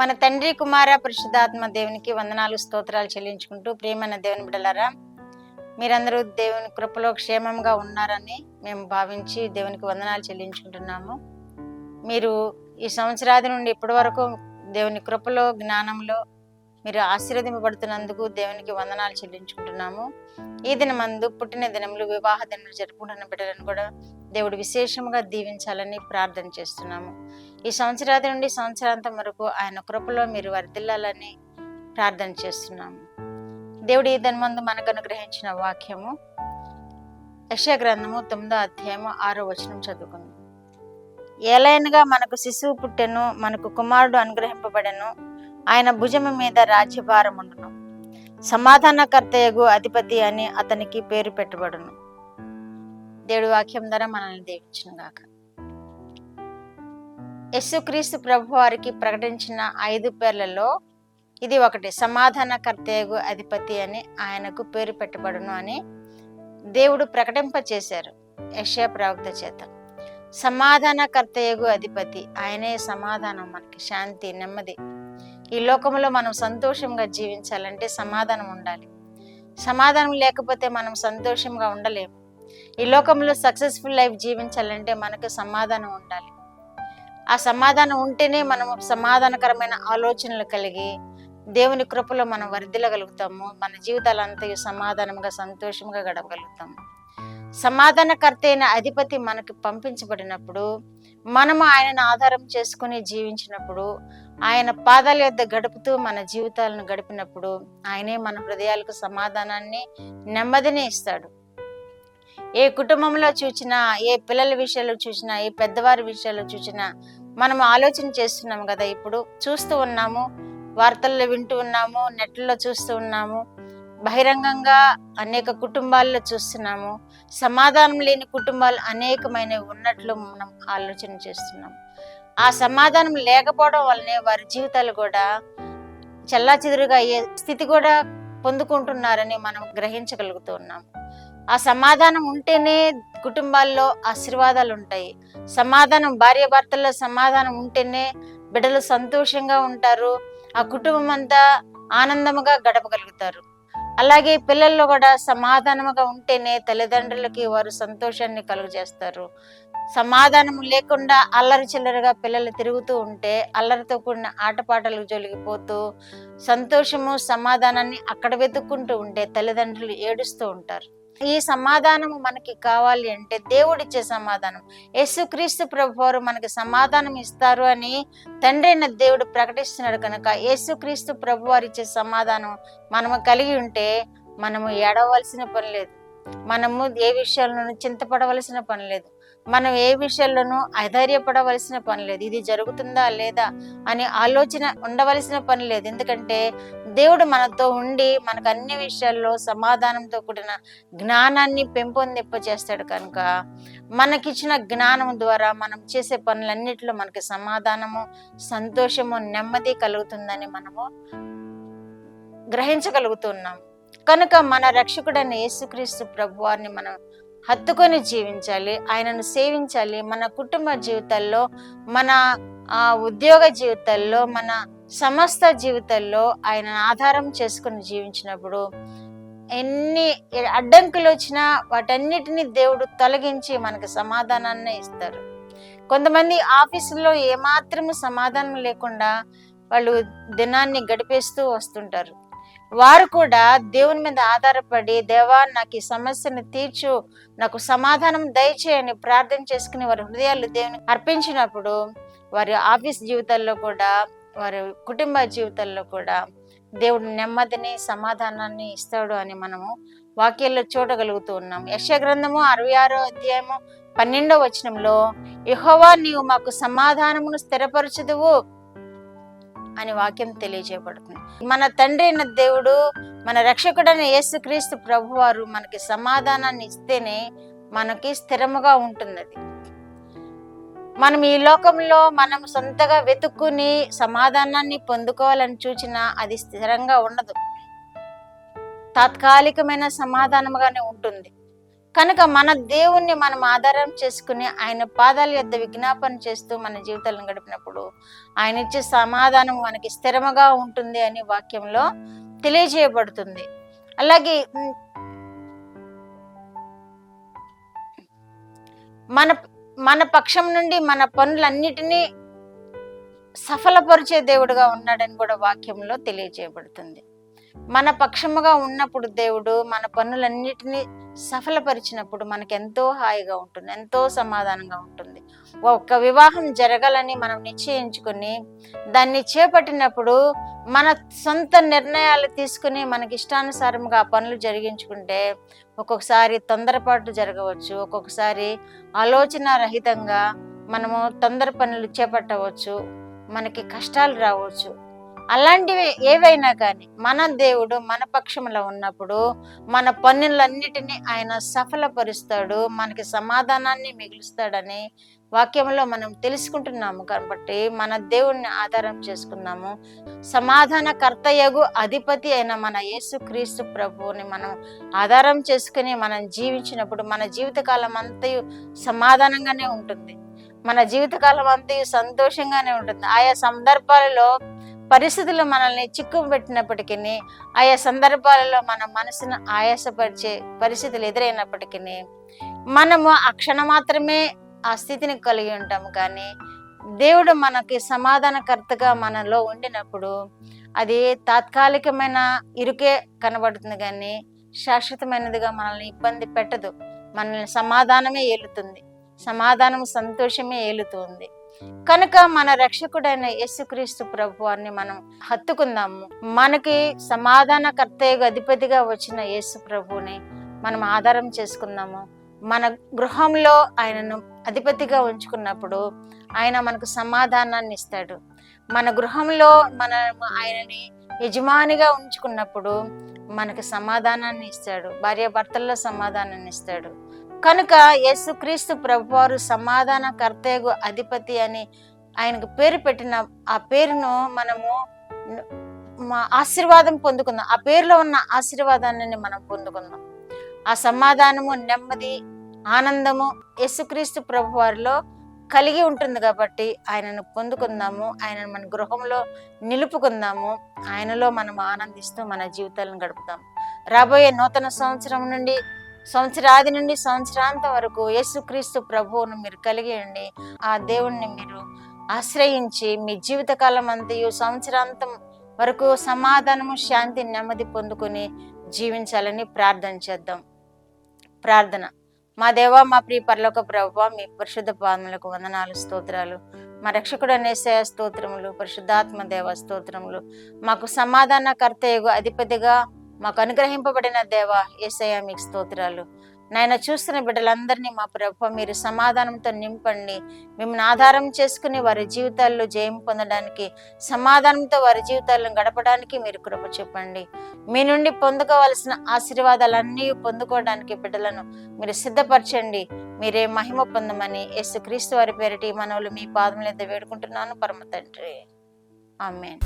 మన తండ్రి కుమార పరిశుద్ధాత్మ దేవునికి వందనాలు స్తోత్రాలు చెల్లించుకుంటూ ప్రియమైన దేవుని బిడ్డలారా, మీరందరూ దేవుని కృపలో క్షేమంగా ఉన్నారని మేము భావించి దేవునికి వందనాలు చెల్లించుకుంటున్నాము. మీరు ఈ సంవత్సరాది నుండి ఇప్పటి వరకు దేవుని కృపలో జ్ఞానంలో మీరు ఆశీర్వదింపబడుతున్నందుకు దేవునికి వందనాలు చెల్లించుకుంటున్నాము. ఈ దినమందు పుట్టిన దినములు, వివాహ దినములు జరుపుకుంటున్న బిడ్డలను కూడా దేవుడు విశేషంగా దీవించాలని ప్రార్థన చేస్తున్నాము. ఈ సంవత్సరాది నుండి సంవత్సరాంతం వరకు ఆయన కృపలో మీరు వర్ధిల్లాలని ప్రార్థన చేస్తున్నాము. దేవుడు ఈ దినమందు మనకు అనుగ్రహించిన వాక్యము యెషయా గ్రంథము 9వ అధ్యాయము 6వ వచనం చదువుకుందాం. ఏలైనగా మనకు శిశువు పుట్టెను, మనకు కుమారుడు అనుగ్రహింపబడెను, ఆయన భుజము మీద రాజ్యభారముండును, సమాధానకర్తయగు అధిపతి అని అతనికి పేరు పెట్టబడును. దేవుడి వాక్యం ద్వారా మనల్ని దీవించును గాక. యేసుక్రీస్తు ప్రభు వారికి ప్రకటించిన 5 పేర్లలో ఇది ఒకటి. సమాధానకర్తయగు అధిపతి అని ఆయనకు పేరు పెట్టబడును అని దేవుడు ప్రకటింపచేశారు యెషయా ప్రవక్త చేత. సమాధానకర్తయగు అధిపతి, ఆయనే సమాధానం, మనకి శాంతి, నెమ్మది. ఈ లోకంలో మనం సంతోషంగా జీవించాలంటే సమాధానం ఉండాలి. సమాధానం లేకపోతే మనం సంతోషంగా ఉండలేము. ఈ లోకంలో సక్సెస్ఫుల్ లైఫ్ జీవించాలంటే మనకు సమాధానం ఉండాలి. ఆ సమాధానం ఉంటేనే మనము సమాధానకరమైన ఆలోచనలు కలిగి దేవుని కృపలో మనం వర్ధిల్లగలుగుతాము. మన జీవితాలంతా సమాధానంగా సంతోషంగా గడపగలుగుతాము. సమాధానకర్త అయిన అధిపతి మనకు పంపించబడినప్పుడు, మనము ఆయనను ఆధారం చేసుకుని జీవించినప్పుడు, ఆయన పాదాల యొద్ద గడుపుతూ మన జీవితాలను గడిపినప్పుడు ఆయనే మన హృదయాలకు సమాధానాన్ని, నెమ్మదిని ఇస్తాడు. ఏ కుటుంబంలో చూసినా, ఏ పిల్లల విషయాల్లో చూసినా, ఏ పెద్దవారి విషయాల్లో చూసినా మనం ఆలోచన చేస్తున్నాము కదా. ఇప్పుడు చూస్తూ ఉన్నాము, వార్తల్లో వింటూ ఉన్నాము, నెట్లో చూస్తూ ఉన్నాము, బహిరంగంగా అనేక కుటుంబాల్లో చూస్తున్నాము. సమాధానం లేని కుటుంబాలు అనేకమైనవి ఉన్నట్లు మనం ఆలోచన చేస్తున్నాము. ఆ సమాధానం లేకపోవడం వల్లనే వారి జీవితాలు కూడా చెల్లాచెదురుగా అయ్యే స్థితి కూడా పొందుకుంటున్నారని మనం గ్రహించగలుగుతూ ఉన్నాము. ఆ సమాధానం ఉంటేనే కుటుంబాల్లో ఆశీర్వాదాలు ఉంటాయి. సమాధానం, భార్య భర్తల్లో సమాధానం ఉంటేనే బిడ్డలు సంతోషంగా ఉంటారు. ఆ కుటుంబం అంతా ఆనందముగా గడపగలుగుతారు. అలాగే పిల్లల్లో కూడా సమాధానముగా ఉంటేనే తల్లిదండ్రులకి వారు సంతోషాన్ని కలుగజేస్తారు. సమాధానం లేకుండా అల్లరి చిల్లరగా పిల్లలు తిరుగుతూ ఉంటే అల్లరితో కూడిన ఆటపాటలకు జొలిగిపోతూ సంతోషము, సమాధానాన్ని అక్కడ వెతుక్కుంటూ ఉంటే తల్లిదండ్రులు ఏడుస్తూ ఉంటారు. ఈ సమాధానము మనకి కావాలి అంటే దేవుడిచ్చే సమాధానం. యేసుక్రీస్తు ప్రభు వారు మనకి సమాధానం ఇస్తారు అని తండ్రి అయిన దేవుడు ప్రకటిస్తున్నాడు కనుక యేసుక్రీస్తు ప్రభు వారు ఇచ్చే సమాధానం మనము కలిగి ఉంటే మనము ఏడవలసిన పని లేదు. మనము ఏ విషయాల్లోనూ చింతపడవలసిన పని లేదు. మనం ఏ విషయాల్లోనూ అధైర్యపడవలసిన పని లేదు. ఇది జరుగుతుందా లేదా అని ఆలోచన ఉండవలసిన పని లేదు. ఎందుకంటే దేవుడు మనతో ఉండి మనకు అన్ని విషయాల్లో సమాధానంతో కూడిన జ్ఞానాన్ని పెంపొందింప చేస్తాడు కనుక మనకిచ్చిన జ్ఞానం ద్వారా మనం చేసే పనులన్నిటిలో మనకి సమాధానము, సంతోషము, నెమ్మది కలుగుతుందని మనము గ్రహించగలుగుతున్నాం. కనుక మన రక్షకుడైన యేసుక్రీస్తు ప్రభు వారిని మనం హత్తుకొని జీవించాలి, ఆయనను సేవించాలి. మన కుటుంబ జీవితాల్లో, మన ఉద్యోగ జీవితాల్లో, మన సమస్త జీవితాల్లో ఆయన ఆధారం చేసుకుని జీవించినప్పుడు ఎన్ని అడ్డంకులు వచ్చినా వాటన్నిటిని దేవుడు తొలగించి మనకు సమాధానాన్ని ఇస్తారు. కొంతమంది ఆఫీసులో ఏమాత్రము సమాధానం లేకుండా వాళ్ళు దినాన్ని గడిపేస్తూ వస్తుంటారు. వారు కూడా దేవుని మీద ఆధారపడి, దేవా నాకు ఈ సమస్యను తీర్చు, నాకు సమాధానం దయచేయని ప్రార్థన చేసుకుని వారి హృదయాలు దేవుని అర్పించినప్పుడు వారి ఆఫీస్ జీవితాల్లో కూడా, వారి కుటుంబ జీవితాల్లో కూడా దేవుడు నెమ్మదిని, సమాధానాన్ని ఇస్తాడు అని మనము వాక్యాల్లో చూడగలుగుతూ ఉన్నాం. యెషయా గ్రంథము 66వ అధ్యాయము 12వ వచనంలో, యెహోవా నీవు మాకు సమాధానమును స్థిరపరచుదువు అని వాక్యం తెలియజేయబడుతుంది. మన తండ్రి అయిన దేవుడు, మన రక్షకుడైన యేసుక్రీస్తు ప్రభు వారు మనకి సమాధానాన్ని ఇస్తేనే మనకి స్థిరముగా ఉంటున్నది. మనం ఈ లోకంలో మనం సొంతగా వెతుక్కుని సమాధానాన్ని పొందుకోవాలని చూచినా అది స్థిరంగా ఉండదు. తాత్కాలికమైన సమాధానముగానే ఉంటుంది. కనుక మన దేవుణ్ణి మనం ఆధారం చేసుకుని ఆయన పాదాల యొద్ద విజ్ఞాపన చేస్తూ మన జీవితాలను గడిపినప్పుడు ఆయన ఇచ్చే సమాధానం మనకి స్థిరముగా ఉంటుంది అని వాక్యంలో తెలియజేయబడుతుంది. అలాగే మన మన పక్షం నుండి మన పనులన్నిటినీ సఫలపరిచే దేవుడుగా ఉన్నాడని కూడా వాక్యంలో తెలియజేయబడుతుంది. మన పక్షముగా ఉన్నప్పుడు దేవుడు మన పనులన్నిటినీ సఫలపరిచినప్పుడు మనకు ఎంతో హాయిగా ఉంటుంది, ఎంతో సమాధానంగా ఉంటుంది. ఒక వివాహం జరగాలని మనం నిశ్చయించుకొని దాన్ని చేపట్టినప్పుడు మన సొంత నిర్ణయాలు తీసుకుని మనకి ఇష్టానుసారంగా ఆ పనులు జరిగించుకుంటే ఒక్కొక్కసారి తొందరపాటు జరగవచ్చు, ఒక్కొక్కసారి ఆలోచన రహితంగా మనము తొందర పనులు చేపట్టవచ్చు, మనకి కష్టాలు రావచ్చు. అలాంటివి ఏవైనా కానీ మన దేవుడు మన పక్షంలో ఉన్నప్పుడు మన పనులన్నిటినీ ఆయన సఫలపరుస్తాడు, మనకి సమాధానాన్ని మిగులుస్తాడని వాక్యంలో మనం తెలుసుకుంటున్నాము. కాబట్టి మన దేవుణ్ణి ఆధారం చేసుకున్నాము. సమాధానకర్తయగు అధిపతి అయిన మన యేసుక్రీస్తు ప్రభువుని మనం ఆధారం చేసుకుని మనం జీవించినప్పుడు మన జీవితకాలం అంతయు సమాధానంగానే ఉంటుంది, మన జీవితకాలం అంతయు సంతోషంగానే ఉంటుంది. ఆయా సందర్భాలలో పరిస్థితులు మనల్ని చిక్కుపెట్టినప్పటికీ, ఆయా సందర్భాలలో మన మనసును ఆయాసపరిచే పరిస్థితులు ఎదురైనప్పటికీ మనము ఆ క్షణం మాత్రమే ఆ స్థితిని కలిగి ఉంటాము. కానీ దేవుడు మనకి సమాధానకర్తగా మనలో ఉండినప్పుడు అది తాత్కాలికమైన ఇరుకే కనబడుతుంది, కానీ శాశ్వతమైనదిగా మనల్ని ఇబ్బంది పెట్టదు. మనల్ని సమాధానమే ఏలుతుంది, సమాధానం సంతోషమే ఏలుతుంది. కనుక మన రక్షకుడైన యేసుక్రీస్తు ప్రభువాన్ని మనం హత్తుకుందాము. మనకి సమాధానకర్తయ్య అధిపతిగా వచ్చిన యేసు ప్రభువుని మనం ఆధారం చేసుకుందాము. మన గృహంలో ఆయనను అధిపతిగా ఉంచుకున్నప్పుడు ఆయన మనకు సమాధానాన్ని ఇస్తాడు. మన గృహంలో మనం ఆయనని యజమానిగా ఉంచుకున్నప్పుడు మనకు సమాధానాన్ని ఇస్తాడు, భార్యాభర్తల్లో సమాధానాన్ని ఇస్తాడు. కనుక యేసుక్రీస్తు ప్రభువారు సమాధానకర్తయగు అధిపతి అని ఆయనకు పేరు పెట్టిన ఆ పేరును మనము ఆశీర్వాదం పొందుకుందాం. ఆ పేరులో ఉన్న ఆశీర్వాదాన్ని మనం పొందుకుందాం. ఆ సమాధానము, నెమ్మది, ఆనందము యేసుక్రీస్తు ప్రభువారిలో కలిగి ఉంటుంది. కాబట్టి ఆయనను పొందుకుందాము, ఆయనను మన గృహంలో నిలుపుకుందాము, ఆయనలో మనం ఆనందిస్తూ మన జీవితాలను గడుపుతాం. రాబోయే నూతన సంవత్సరం నుండి, సంవత్సరాది నుండి సంవత్సరాంతం వరకు యేసుక్రీస్తు ప్రభువును మీరు కలిగి ఉండి ఆ దేవుణ్ణి మీరు ఆశ్రయించి మీ జీవితకాలం అంతయు సంవత్సరాంతం వరకు సమాధానము, శాంతి, నెమ్మది పొందుకొని జీవించాలని ప్రార్థన చేద్దాం. ప్రార్థన. మా దేవా, మా ప్రియ పరలోక ప్రభువా, మీ పరిశుద్ధ పాదములకు వందనాలు, స్తోత్రాలు. మా రక్షకుడు యేసయ్య స్తోత్రములు, పరిశుద్ధాత్మ దేవ స్తోత్రములు. మాకు సమాధానకర్తయగు అధిపతిగా మాకు అనుగ్రహింపబడిన దేవ యేసయ్య మీకు స్తోత్రాలు. నాయన, చూస్తున్న బిడ్డలందరినీ మా ప్రభువా మీరు సమాధానంతో నింపండి. మిమ్మల్ని ఆధారం చేసుకుని వారి జీవితాల్లో జయం పొందడానికి, సమాధానంతో వారి జీవితాలను గడపడానికి మీరు కృప చెప్పండి. మీ నుండి పొందుకోవాల్సిన ఆశీర్వాదాలన్నీ పొందుకోవడానికి బిడ్డలను మీరు సిద్ధపరచండి. మీరే మహిమ పొందమని యేసుక్రీస్తు వారి పేరిటి మనవులు మీ పాదముల యొద్ద వేడుకుంటున్నాను పరమ తండ్రి. ఆమేన్.